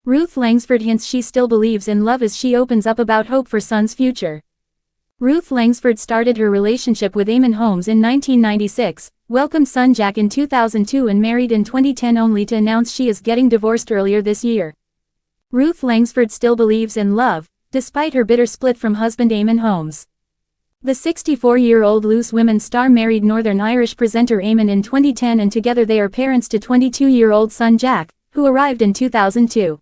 Ruth Langsford hints she still believes in love as she opens up about hope for son's future. Ruth Langsford started her relationship with Eamon Holmes in 1996, welcomed son Jack in 2002 and married in 2010 only to announce she is getting divorced earlier this year. Ruth Langsford still believes in love, despite her bitter split from husband Eamon Holmes. The 64-year-old Loose Women star married Northern Irish presenter Eamon in 2010 and together they are parents to 22-year-old son Jack, who arrived in 2002.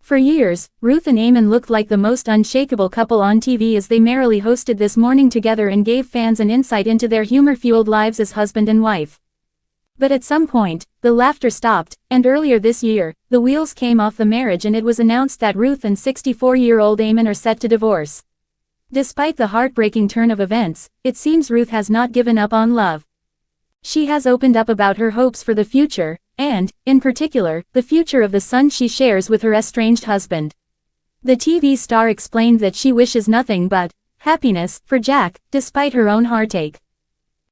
For years, Ruth and Eamon looked like the most unshakable couple on TV as they merrily hosted This Morning together and gave fans an insight into their humor-fueled lives as husband and wife. But at some point, the laughter stopped, and earlier this year, the wheels came off the marriage and it was announced that Ruth and 64-year-old Eamon are set to divorce. Despite the heartbreaking turn of events, it seems Ruth has not given up on love. She has opened up about her hopes for the future, and, in particular, the future of the son she shares with her estranged husband. The TV star explained that she wishes nothing but happiness for Jack, despite her own heartache.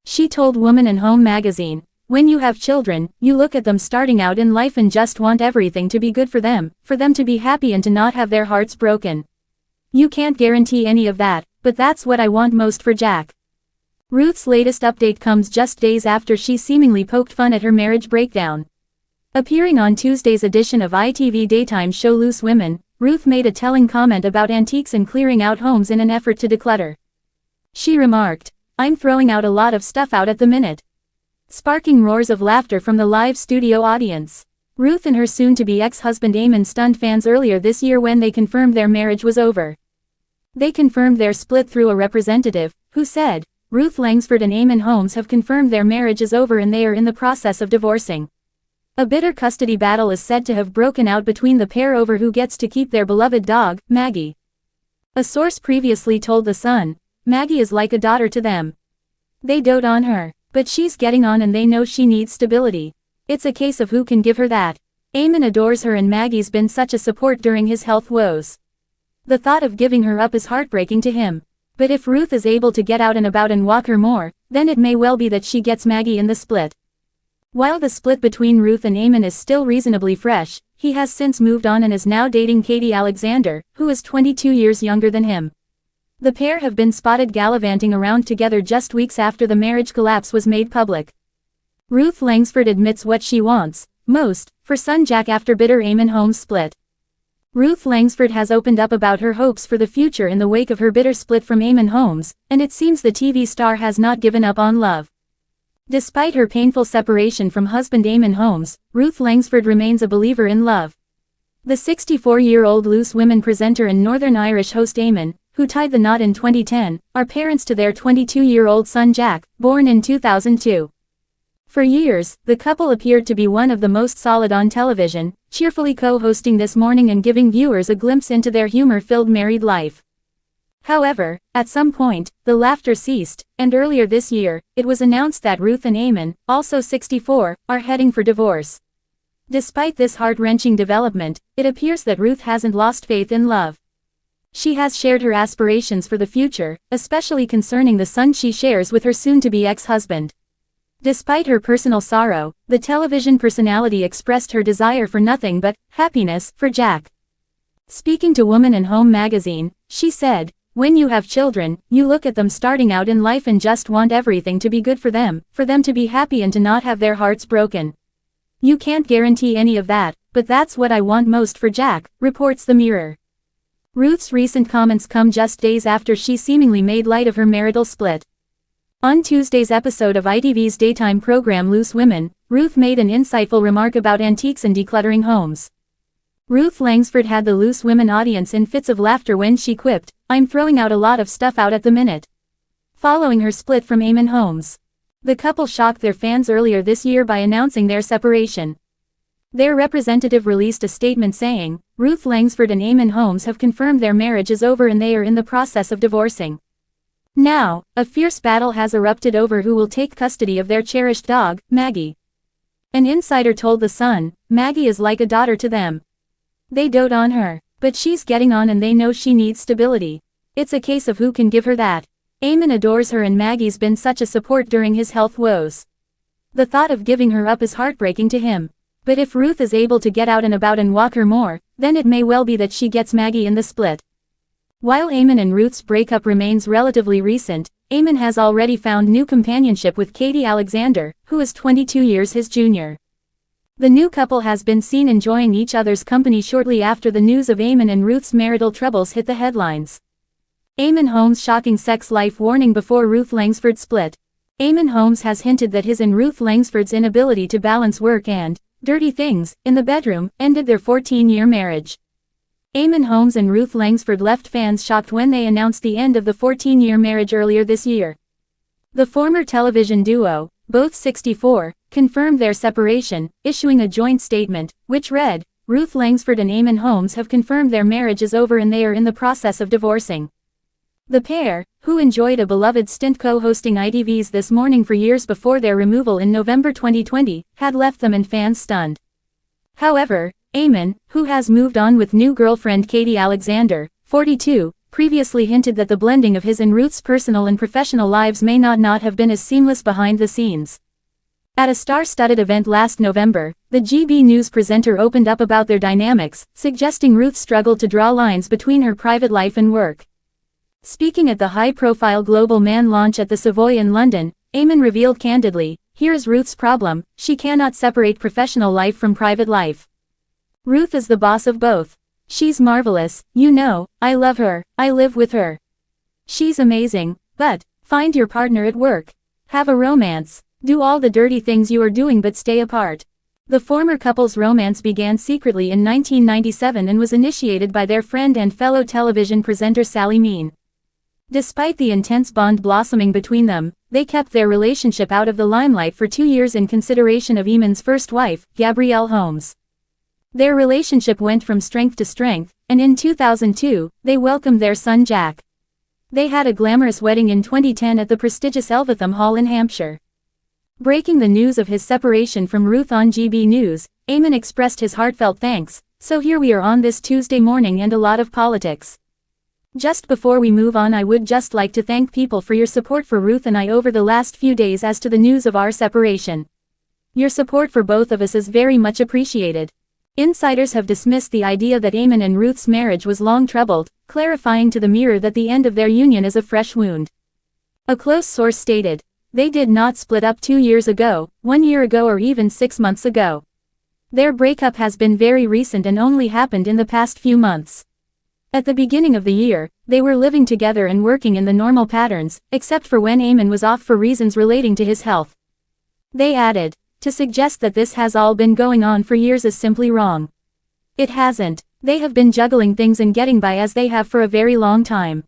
She told Woman and Home magazine, "When you have children, you look at them starting out in life and just want everything to be good for them to be happy and to not have their hearts broken. You can't guarantee any of that, but that's what I want most for Jack." Ruth's latest update comes just days after she seemingly poked fun at her marriage breakdown. Appearing on Tuesday's edition of ITV daytime show Loose Women, Ruth made a telling comment about antiques and clearing out homes in an effort to declutter. She remarked, "I'm throwing out a lot of stuff out at the minute," sparking roars of laughter from the live studio audience. Ruth and her soon-to-be ex-husband Eamon stunned fans earlier this year when they confirmed their marriage was over. They confirmed their split through a representative, who said, "Ruth Langsford and Eamon Holmes have confirmed their marriage is over and they are in the process of divorcing." A bitter custody battle is said to have broken out between the pair over who gets to keep their beloved dog, Maggie. A source previously told The Sun, "Maggie is like a daughter to them. They dote on her, but she's getting on and they know she needs stability. It's a case of who can give her that. Eamon adores her and Maggie's been such a support during his health woes. The thought of giving her up is heartbreaking to him. But if Ruth is able to get out and about and walk her more, then it may well be that she gets Maggie in the split." While the split between Ruth and Eamon is still reasonably fresh, he has since moved on and is now dating Katie Alexander, who is 22 years younger than him. The pair have been spotted gallivanting around together just weeks after the marriage collapse was made public. Ruth Langsford admits what she wants most for son Jack after bitter Eamon Holmes split. Ruth Langsford has opened up about her hopes for the future in the wake of her bitter split from Eamon Holmes, and it seems the TV star has not given up on love. Despite her painful separation from husband Eamon Holmes, Ruth Langsford remains a believer in love. The 64-year-old Loose Women presenter and Northern Irish host Eamon, who tied the knot in 2010, are parents to their 22-year-old son Jack, born in 2002. For years, the couple appeared to be one of the most solid on television, cheerfully co-hosting This Morning and giving viewers a glimpse into their humor-filled married life. However, at some point, the laughter ceased, and earlier this year, it was announced that Ruth and Eamon, also 64, are heading for divorce. Despite this heart-wrenching development, it appears that Ruth hasn't lost faith in love. She has shared her aspirations for the future, especially concerning the son she shares with her soon-to-be ex-husband. Despite her personal sorrow, the television personality expressed her desire for nothing but happiness for Jack. Speaking to Woman and Home magazine, she said, "When you have children, you look at them starting out in life and just want everything to be good for them to be happy and to not have their hearts broken. You can't guarantee any of that, but that's what I want most for Jack," reports the Mirror. Ruth's recent comments come just days after she seemingly made light of her marital split. On Tuesday's episode of ITV's daytime program Loose Women, Ruth made an insightful remark about antiques and decluttering homes. Ruth Langsford had the Loose Women audience in fits of laughter when she quipped, "I'm throwing out a lot of stuff out at the minute," following her split from Eamon Holmes. The couple shocked their fans earlier this year by announcing their separation. Their representative released a statement saying, "Ruth Langsford and Eamon Holmes have confirmed their marriage is over and they are in the process of divorcing." Now, a fierce battle has erupted over who will take custody of their cherished dog, Maggie. An insider told The Sun, "Maggie is like a daughter to them. They dote on her, but she's getting on and they know she needs stability. It's a case of who can give her that. Eamon adores her and Maggie's been such a support during his health woes. The thought of giving her up is heartbreaking to him. But if Ruth is able to get out and about and walk her more, then it may well be that she gets Maggie in the split. While Eamon and Ruth's breakup remains relatively recent, Eamon has already found new companionship with Katie Alexander, who is 22 years his junior. The new couple has been seen enjoying each other's company shortly after the news of Eamon and Ruth's marital troubles hit the headlines. Eamon Holmes' shocking sex life warning before Ruth Langsford split. Eamon Holmes has hinted that his and Ruth Langsford's inability to balance work and dirty things in the bedroom ended their 14-year marriage. Eamon Holmes and Ruth Langsford left fans shocked when they announced the end of the 14-year marriage earlier this year. The former television duo, both 64, confirmed their separation, issuing a joint statement, which read, "Ruth Langsford and Eamon Holmes have confirmed their marriage is over and they are in the process of divorcing." The pair, who enjoyed a beloved stint co-hosting ITV's This Morning for years before their removal in November 2020, had left them and fans stunned. However, Eamon, who has moved on with new girlfriend Katie Alexander, 42, previously hinted that the blending of his and Ruth's personal and professional lives may not have been as seamless behind the scenes. At a star-studded event last November, the GB News presenter opened up about their dynamics, suggesting Ruth struggled to draw lines between her private life and work. Speaking at the high-profile Global Man launch at the Savoy in London, Eamon revealed candidly, "Here's Ruth's problem, she cannot separate professional life from private life. Ruth is the boss of both. She's marvelous, you know, I love her, I live with her. She's amazing, but find your partner at work. Have a romance. Do all the dirty things you are doing but stay apart." The former couple's romance began secretly in 1997 and was initiated by their friend and fellow television presenter Sally Mean. Despite the intense bond blossoming between them, they kept their relationship out of the limelight for 2 years in consideration of Eamon's first wife, Gabrielle Holmes. Their relationship went from strength to strength, and in 2002, they welcomed their son Jack. They had a glamorous wedding in 2010 at the prestigious Elvetham Hall in Hampshire. Breaking the news of his separation from Ruth on GB News, Eamon expressed his heartfelt thanks, "So here we are on this Tuesday morning and a lot of politics. Just before we move on, I would just like to thank people for your support for Ruth and I over the last few days as to the news of our separation. Your support for both of us is very much appreciated." Insiders have dismissed the idea that Eamon and Ruth's marriage was long troubled, clarifying to the Mirror that the end of their union is a fresh wound. A close source stated, "They did not split up 2 years ago, 1 year ago or even 6 months ago. Their breakup has been very recent and only happened in the past few months. At the beginning of the year, they were living together and working in the normal patterns, except for when Eamon was off for reasons relating to his health." They added, "To suggest that this has all been going on for years is simply wrong. It hasn't. They have been juggling things and getting by as they have for a very long time.